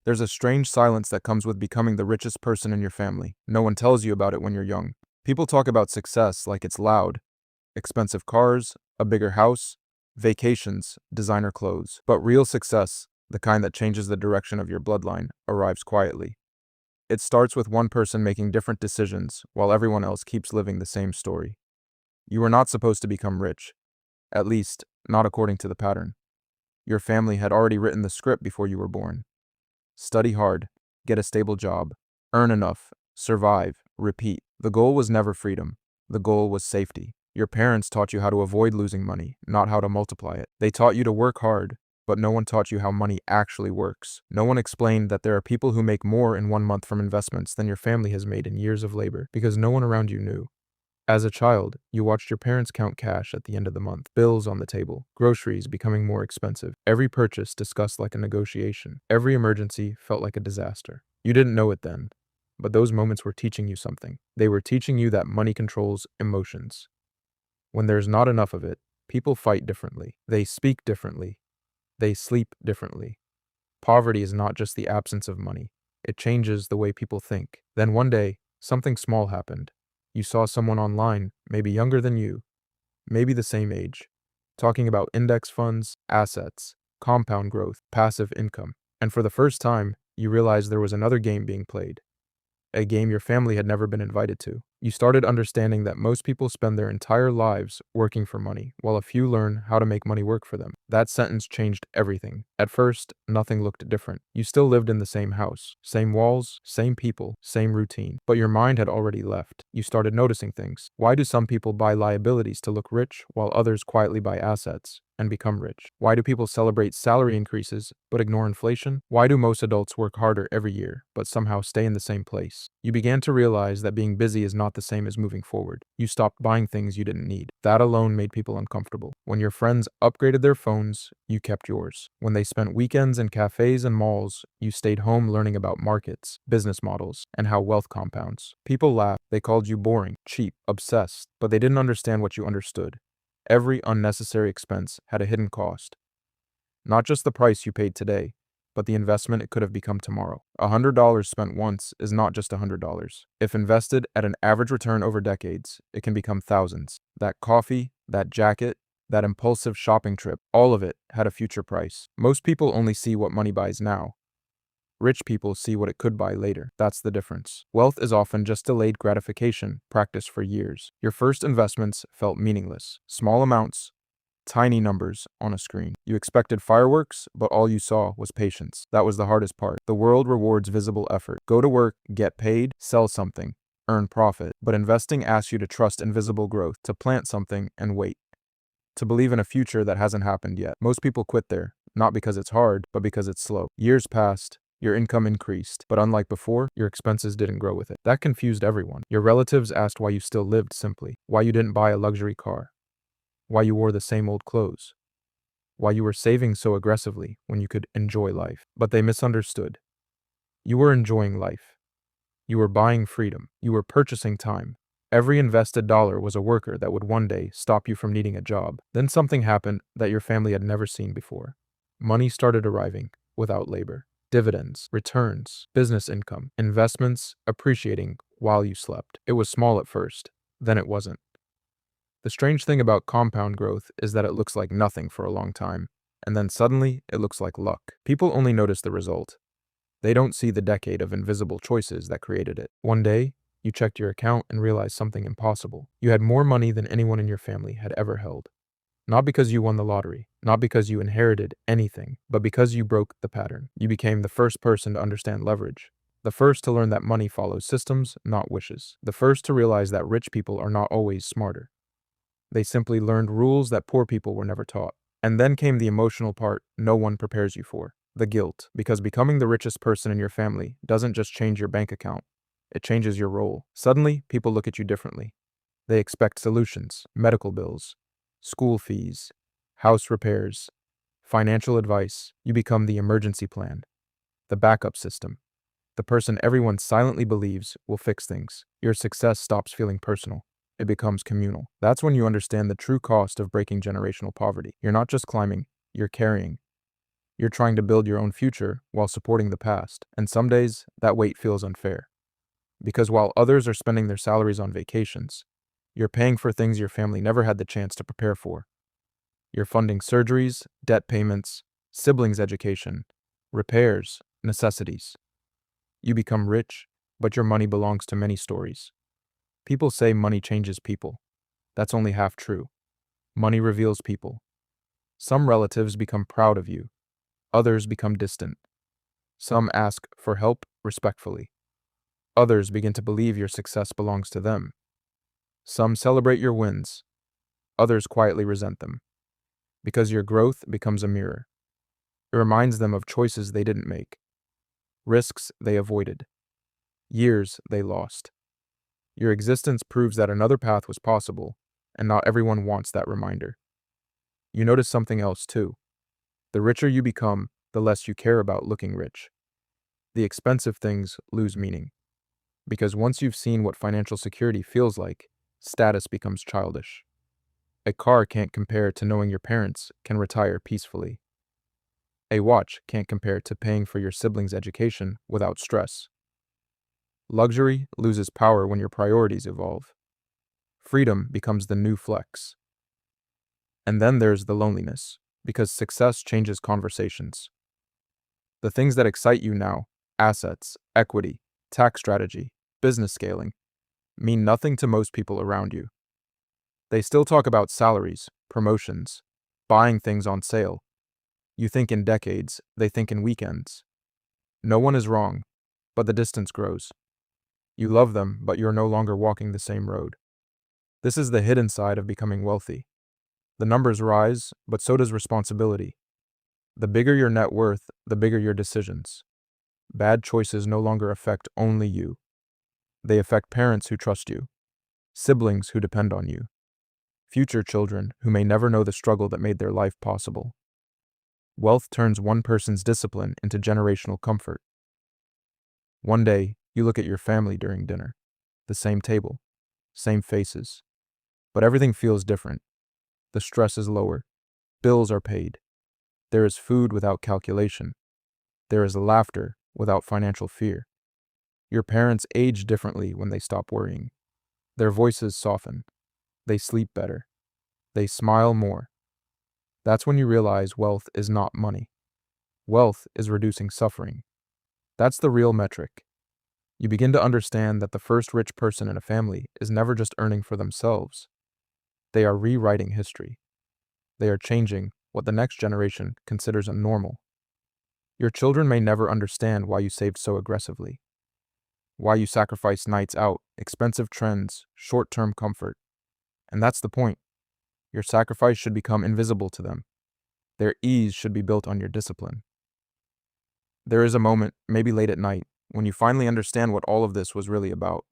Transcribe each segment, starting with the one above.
There's a strange silence that comes with becoming the richest person in your family. No one tells you about it when you're young. People talk about success like it's loud: expensive cars, a bigger house, vacations, designer clothes. But real success, the kind that changes the direction of your bloodline, arrives quietly. It starts with one person making different decisions while everyone else keeps living the same story. You were not supposed to become rich, at least, not according to the pattern. Your family had already written the script before you were born. Study hard, get a stable job, earn enough, survive, repeat. The goal was never freedom. The goal was safety. Your parents taught you how to avoid losing money, not how to multiply it. They taught you to work hard, but no one taught you how money actually works. No one explained that there are people who make more in 1 month from investments than your family has made in years of labor, because no one around you knew. As a child, you watched your parents count cash at the end of the month, bills on the table, groceries becoming more expensive, every purchase discussed like a negotiation, every emergency felt like a disaster. You didn't know it then, but those moments were teaching you something. They were teaching you that money controls emotions. When there's not enough of it, people fight differently. They speak differently. They sleep differently. Poverty is not just the absence of money. It changes the way people think. Then one day, something small happened. You saw someone online, maybe younger than you, maybe the same age, talking about index funds, assets, compound growth, passive income. And for the first time, you realized there was another game being played, a game your family had never been invited to. You started understanding that most people spend their entire lives working for money, while a few learn how to make money work for them. That sentence changed everything. At first, nothing looked different. You still lived in the same house, same walls, same people, same routine. But your mind had already left. You started noticing things. Why do some people buy liabilities to look rich, while others quietly buy assets and become rich? Why do people celebrate salary increases but ignore inflation? Why do most adults work harder every year but somehow stay in the same place? You began to realize that being busy is not the same as moving forward. You stopped buying things you didn't need. That alone made people uncomfortable. When your friends upgraded their phones, you kept yours. When they spent weekends in cafes and malls, you stayed home learning about markets, business models, and how wealth compounds. People laughed. They called you boring, cheap, obsessed, but they didn't understand what you understood. Every unnecessary expense had a hidden cost. Not just the price you paid today, but the investment it could have become tomorrow. $100 spent once is not just $100. If invested at an average return over decades, it can become thousands. That coffee, that jacket, that impulsive shopping trip, all of it had a future price. Most people only see what money buys now. Rich people see what it could buy later. That's the difference. Wealth is often just delayed gratification, practiced for years. Your first investments felt meaningless. Small amounts, tiny numbers on a screen. You expected fireworks, but all you saw was patience. That was the hardest part. The world rewards visible effort. Go to work, get paid, sell something, earn profit. But investing asks you to trust invisible growth, to plant something and wait, to believe in a future that hasn't happened yet. Most people quit there, not because it's hard, but because it's slow. Years passed. Your income increased, but unlike before, your expenses didn't grow with it. That confused everyone. Your relatives asked why you still lived simply, why you didn't buy a luxury car, why you wore the same old clothes, why you were saving so aggressively when you could enjoy life. But they misunderstood. You were enjoying life. You were buying freedom. You were purchasing time. Every invested dollar was a worker that would one day stop you from needing a job. Then something happened that your family had never seen before. Money started arriving without labor. Dividends, returns, business income, investments appreciating while you slept. It was small at first, then it wasn't. The strange thing about compound growth is that it looks like nothing for a long time, and then suddenly it looks like luck. People only notice the result. They don't see the decade of invisible choices that created it. One day, you checked your account and realized something impossible. You had more money than anyone in your family had ever held. Not because you won the lottery, not because you inherited anything, but because you broke the pattern. You became the first person to understand leverage, the first to learn that money follows systems, not wishes, the first to realize that rich people are not always smarter. They simply learned rules that poor people were never taught. And then came the emotional part no one prepares you for, the guilt, because becoming the richest person in your family doesn't just change your bank account, it changes your role. Suddenly, people look at you differently. They expect solutions, medical bills, school fees, house repairs, financial advice. You become the emergency plan, the backup system, the person everyone silently believes will fix things. Your success stops feeling personal. It becomes communal. That's when you understand the true cost of breaking generational poverty. You're not just climbing, you're carrying. You're trying to build your own future while supporting the past, and some days that weight feels unfair. Because while others are spending their salaries on vacations, you're paying for things your family never had the chance to prepare for. You're funding surgeries, debt payments, siblings' education, repairs, necessities. You become rich, but your money belongs to many stories. People say money changes people. That's only half true. Money reveals people. Some relatives become proud of you. Others become distant. Some ask for help respectfully. Others begin to believe your success belongs to them. Some celebrate your wins. Others quietly resent them. Because your growth becomes a mirror. It reminds them of choices they didn't make, risks they avoided, years they lost. Your existence proves that another path was possible, and not everyone wants that reminder. You notice something else too. The richer you become, the less you care about looking rich. The expensive things lose meaning. Because once you've seen what financial security feels like, status becomes childish. A car can't compare to knowing your parents can retire peacefully. A watch can't compare to paying for your siblings' education without stress. Luxury loses power when your priorities evolve. Freedom becomes the new flex. And then there's the loneliness, because success changes conversations. The things that excite you now, assets, equity, tax strategy, business scaling, mean nothing to most people around you. They still talk about salaries, promotions, buying things on sale. You think in decades, they think in weekends. No one is wrong, but the distance grows. You love them, but you're no longer walking the same road. This is the hidden side of becoming wealthy. The numbers rise, but so does responsibility. The bigger your net worth, the bigger your decisions. Bad choices no longer affect only you. They affect parents who trust you, siblings who depend on you, future children who may never know the struggle that made their life possible. Wealth turns one person's discipline into generational comfort. One day, you look at your family during dinner. The same table, same faces. But everything feels different. The stress is lower. Bills are paid. There is food without calculation. There is laughter without financial fear. Your parents age differently when they stop worrying. Their voices soften. They sleep better. They smile more. That's when you realize wealth is not money. Wealth is reducing suffering. That's the real metric. You begin to understand that the first rich person in a family is never just earning for themselves. They are rewriting history. They are changing what the next generation considers a normal. Your children may never understand why you saved so aggressively, why you sacrificed nights out, expensive trends, short-term comfort. And that's the point. Your sacrifice should become invisible to them. Their ease should be built on your discipline. There is a moment, maybe late at night, when you finally understand what all of this was really about.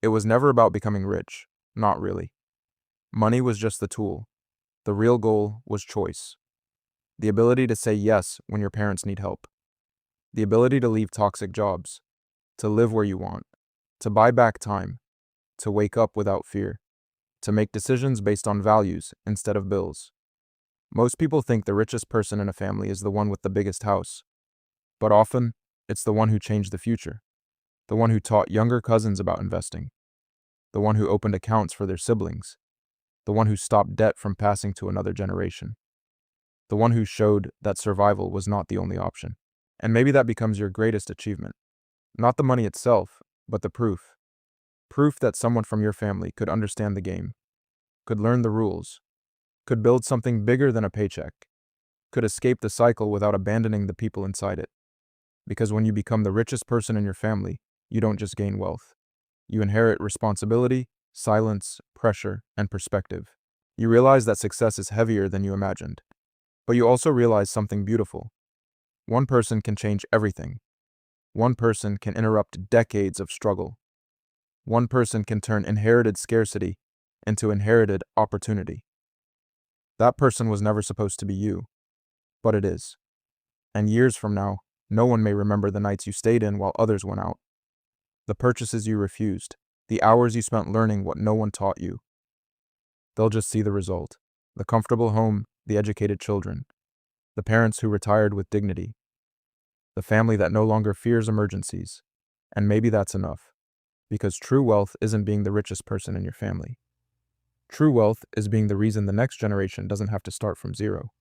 It was never about becoming rich. Not really. Money was just the tool. The real goal was choice. The ability to say yes when your parents need help. The ability to leave toxic jobs. To live where you want. To buy back time. To wake up without fear. To make decisions based on values instead of bills. Most people think the richest person in a family is the one with the biggest house. But often, it's the one who changed the future. The one who taught younger cousins about investing. The one who opened accounts for their siblings. The one who stopped debt from passing to another generation. The one who showed that survival was not the only option. And maybe that becomes your greatest achievement. Not the money itself, but the proof. Proof that someone from your family could understand the game, could learn the rules, could build something bigger than a paycheck, could escape the cycle without abandoning the people inside it. Because when you become the richest person in your family, you don't just gain wealth. You inherit responsibility, silence, pressure, and perspective. You realize that success is heavier than you imagined. But you also realize something beautiful. One person can change everything. One person can interrupt decades of struggle. One person can turn inherited scarcity into inherited opportunity. That person was never supposed to be you, but it is. And years from now, no one may remember the nights you stayed in while others went out, the purchases you refused, the hours you spent learning what no one taught you. They'll just see the result, the comfortable home, the educated children, the parents who retired with dignity, the family that no longer fears emergencies. And maybe that's enough, because true wealth isn't being the richest person in your family. True wealth is being the reason the next generation doesn't have to start from zero.